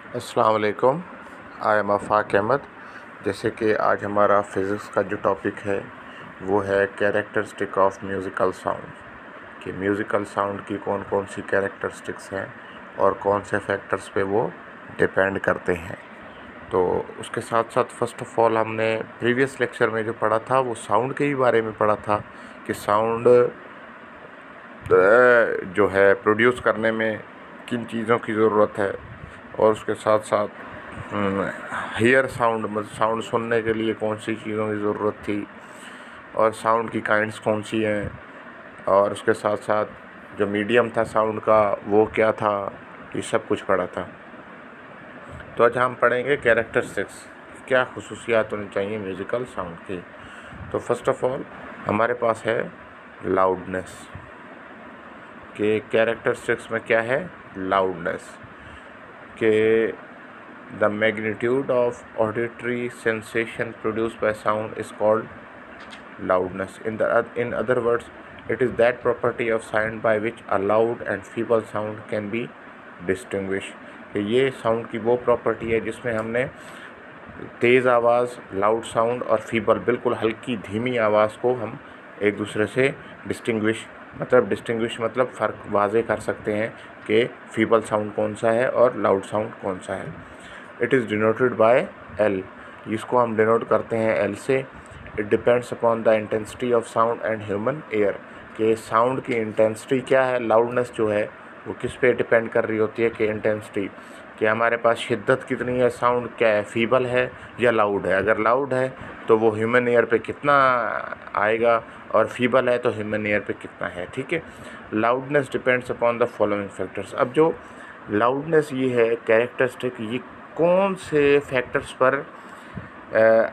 अस्सलाम वालेकुम। I am आफाक अहमद। जैसे कि आज हमारा फ़िज़िक्स का जो टॉपिक है वो है कैरेक्टरिस्टिक ऑफ म्यूज़िकल साउंड, कि म्यूज़िकल साउंड की कौन कौन सी कैरेक्टरिस्टिक्स हैं और कौन से फैक्टर्स पे वो डिपेंड करते हैं। तो उसके साथ साथ फ़र्स्ट ऑफ़ ऑल हमने प्रीवियस लेक्चर में जो पढ़ा था वो साउंड के ही बारे में पढ़ा था कि साउंड जो है प्रोड्यूस करने में किन चीज़ों की ज़रूरत है, और उसके साथ साथ हियर साउंड मतलब साउंड सुनने के लिए कौन सी चीज़ों की ज़रूरत थी, और साउंड की काइंड्स कौन सी हैं, और उसके साथ साथ जो मीडियम था साउंड का वो क्या था, ये सब कुछ पढ़ा था। तो आज हम पढ़ेंगे कैरेक्टरिस्टिक्स, क्या खुसूसियात होनी चाहिए म्यूज़िकल साउंड की। तो फर्स्ट ऑफ़ ऑल हमारे पास है लाउडनेस, के कैरेक्टरिस्टिक्स में क्या है, लाउडनेस, के the magnitude of auditory sensation produced by sound is called loudness. In other words, it is that property of sound by which a loud and feeble sound can be distinguished. कि ये sound की वो property है जिसमें हमने तेज़ आवाज़ loud sound और फीबल बिल्कुल हल्की धीमी आवाज़ को हम एक दूसरे से डिस्टिंग्विश मतलब फ़र्क वाज़े कर सकते हैं कि फीबल साउंड कौन सा है और लाउड साउंड कौन सा है। It is denoted by L, इसको हम डिनोट करते हैं एल से। It depends upon the intensity of sound and human air, कि साउंड की इंटेंसिटी क्या है, लाउडनेस जो है वो किस पे डिपेंड कर रही होती है, कि इंटेंसिटी, कि हमारे पास शिद्दत कितनी है, साउंड क्या है, फीबल है या लाउड है। अगर लाउड है तो वो ह्यूमन एयर पे कितना आएगा, और फीबल है तो ह्यूमन एयर पे कितना है। ठीक है, loudness depends upon the following factors. अब जो लाउडनेस ये है कैरेक्टरिस्टिक, ये कौन से फैक्टर्स पर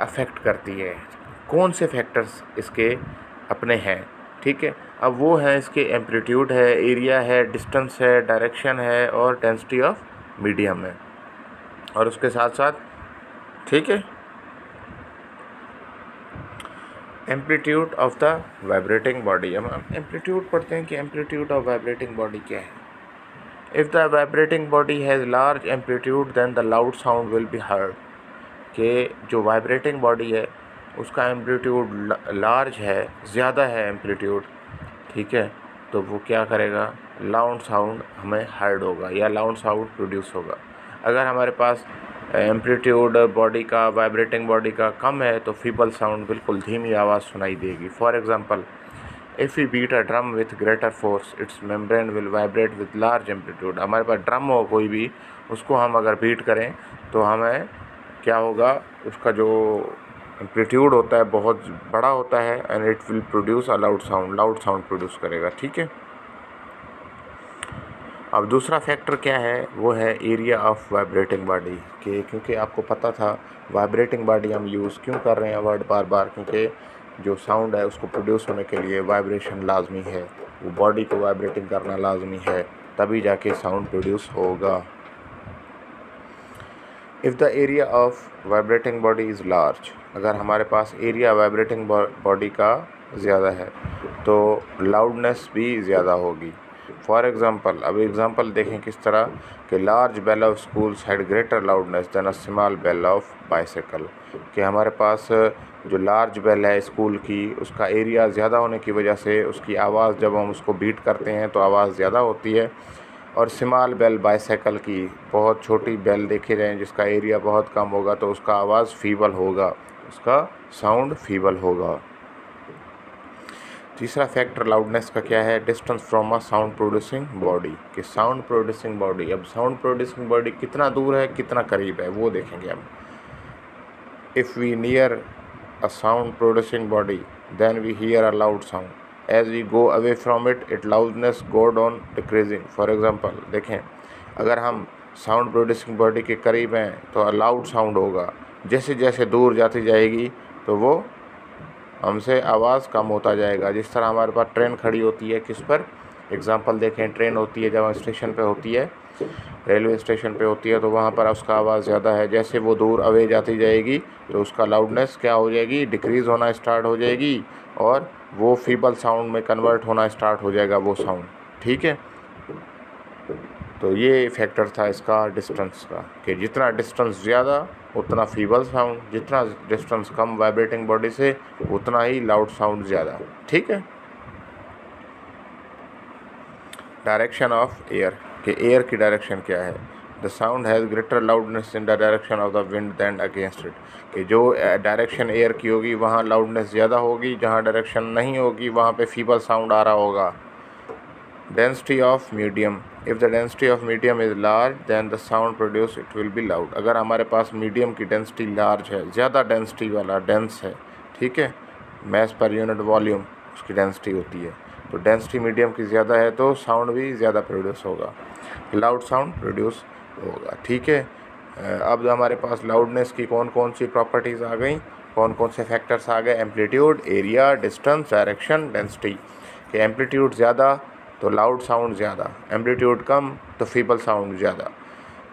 अफेक्ट करती है, कौन से फैक्टर्स इसके अपने हैं। ठीक है, अब वो है इसके एम्पलीट्यूड है, एरिया है, डिस्टेंस है, डायरेक्शन है और डेंसिटी ऑफ मीडियम है, और उसके साथ साथ ठीक है amplitude of the vibrating body. हम एम्पलीट्यूड पढ़ते हैं कि एम्पलीट्यूड ऑफ वाइब्रेटिंग बॉडी क्या है। If the vibrating body has large amplitude then the loud sound will be heard, कि जो वाइब्रेटिंग बॉडी है उसका एम्पलीट्यूड लार्ज है, ज़्यादा है एम्पलीट्यूड, ठीक है, तो वो क्या करेगा, लाउड साउंड हमें हर्ड होगा या लाउड साउंड प्रोड्यूस होगा। अगर हमारे पास एम्पलीट्यूड बॉडी का, वाइब्रेटिंग बॉडी का कम है तो फीबल साउंड बिल्कुल धीमी आवाज़ सुनाई देगी। For example, if we beat a drum with greater force its membrane will vibrate with large amplitude. हमारे पास ड्रम हो कोई भी, उसको हम अगर बीट करें तो हमें क्या होगा, उसका जो एम्पलीट्यूड होता है बहुत बड़ा होता है, and it will produce a loud sound produce करेगा। ठीक है, अब दूसरा फैक्टर क्या है, वो है एरिया ऑफ वाइब्रेटिंग बॉडी, के क्योंकि आपको पता था वाइब्रेटिंग बॉडी हम यूज़ क्यों कर रहे हैं वर्ड बार बार, क्योंकि जो साउंड है उसको प्रोड्यूस होने के लिए वाइब्रेशन लाजमी है, वो बॉडी को वाइब्रेटिंग करना लाजमी है, तभी जाके साउंड प्रोड्यूस होगा। If the area of vibrating body is large, अगर हमारे पास एरिया वाइब्रेटिंग बॉडी का ज़्यादा है तो लाउडनेस भी ज़्यादा होगी। फॉर एग्ज़ाम्पल, अब एग्ज़ाम्पल देखें किस तरह, कि large bell of schools had greater loudness than a small bell of bicycle, कि हमारे पास जो लार्ज बेल है स्कूल की, उसका एरिया ज़्यादा होने की वजह से उसकी आवाज़ जब हम उसको बीट करते हैं तो आवाज़ ज़्यादा होती है, और स्मॉल बेल बाइसाइकिल की, बहुत छोटी बेल देखे जाएँ जिसका एरिया बहुत कम होगा तो उसका आवाज़ फीबल होगा, उसका साउंड फीबल होगा। तीसरा फैक्टर लाउडनेस का क्या है, distance from a sound producing body, कि साउंड प्रोड्यूसिंग बॉडी, अब साउंड प्रोड्यूसिंग बॉडी कितना दूर है कितना करीब है वो देखेंगे हम। If we near a sound producing body then we hear a loud sound, as we go away from it loudness goes on decreasing. For example देखें, अगर हम साउंड प्रोड्यूसिंग बॉडी के करीब हैं तो लाउड साउंड होगा, जैसे जैसे दूर जाती जाएगी तो वो हमसे आवाज़ कम होता जाएगा। जिस तरह हमारे पास ट्रेन खड़ी होती है, किस पर, एग्ज़ाम्पल देखें, ट्रेन होती है जब स्टेशन पे होती है, रेलवे स्टेशन पे होती है, तो वहाँ पर उसका आवाज़ ज़्यादा है, जैसे वो दूर अवे जाती जाएगी तो उसका लाउडनेस क्या हो जाएगी, डिक्रीज़ होना स्टार्ट हो जाएगी, और वो फीबल साउंड में कन्वर्ट होना स्टार्ट हो जाएगा वो साउंड। ठीक है, तो ये फैक्टर था इसका डिस्टेंस का, कि जितना डिस्टेंस ज़्यादा उतना फीबल साउंड, जितना डिस्टेंस कम वाइब्रेटिंग बॉडी से उतना ही लाउड साउंड ज़्यादा। ठीक है। डायरेक्शन ऑफ एयर, कि एयर की डायरेक्शन क्या है। The sound has greater loudness in the direction of the wind than against it, कि जो डायरेक्शन एयर की होगी वहाँ लाउडनेस ज़्यादा होगी, जहाँ डायरेक्शन नहीं होगी वहाँ पे फीबल साउंड आ रहा होगा। Density of medium, if the density of medium is large than the sound produce it will be loud. अगर हमारे पास मीडियम की डेंसिटी लार्ज है, ज़्यादा डेंसिटी वाला डेंस है, ठीक है, मैस पर यूनिट वॉल्यूम उसकी डेंसिटी होती है, तो डेंसिटी मीडियम की ज़्यादा है तो साउंड भी ज़्यादा प्रोड्यूस होगा, लाउड साउंड प्रोड्यूस होगा। ठीक है। अब हमारे पास लाउडनेस की कौन कौन सी प्रॉपर्टीज़ आ गई, कौन कौन से फैक्टर्स आ गए। Amplitude, area, distance, direction, density. कि एम्पलीट्यूड ज़्यादा तो लाउड साउंड ज़्यादा, एम्पलीट्यूड कम तो फीबल साउंड ज़्यादा,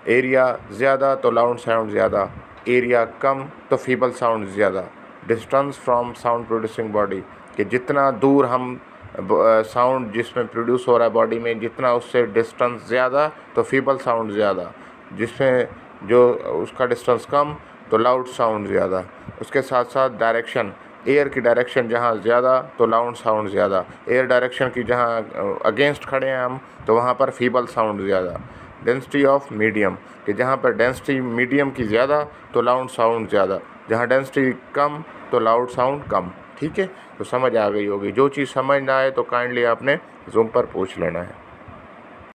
एरिया ज़्यादा तो लाउड साउंड ज़्यादा, एरिया कम तो फीबल साउंड ज़्यादा। Distance from sound producing body, कि जितना दूर हम साउंड जिसमें प्रोड्यूस हो रहा है बॉडी में, जितना उससे डिस्टेंस ज़्यादा तो फीबल साउंड ज़्यादा, जिसमें जो उसका डिस्टेंस कम तो लाउड साउंड ज़्यादा। उसके साथ साथ डायरेक्शन, एयर की डायरेक्शन जहाँ ज़्यादा तो लाउड साउंड ज़्यादा, एयर डायरेक्शन की जहाँ अगेंस्ट खड़े हैं हम तो वहाँ पर फीबल साउंड ज़्यादा। डेंसिटी ऑफ मीडियम, कि जहाँ पर डेंसिटी मीडियम की ज़्यादा तो लाउड साउंड ज़्यादा, जहाँ डेंसिटी कम तो लाउड साउंड कम। ठीक है, तो समझ आ गई होगी। जो चीज़ समझ ना आए तो काइंडली आपने ज़ूम पर पूछ लेना है।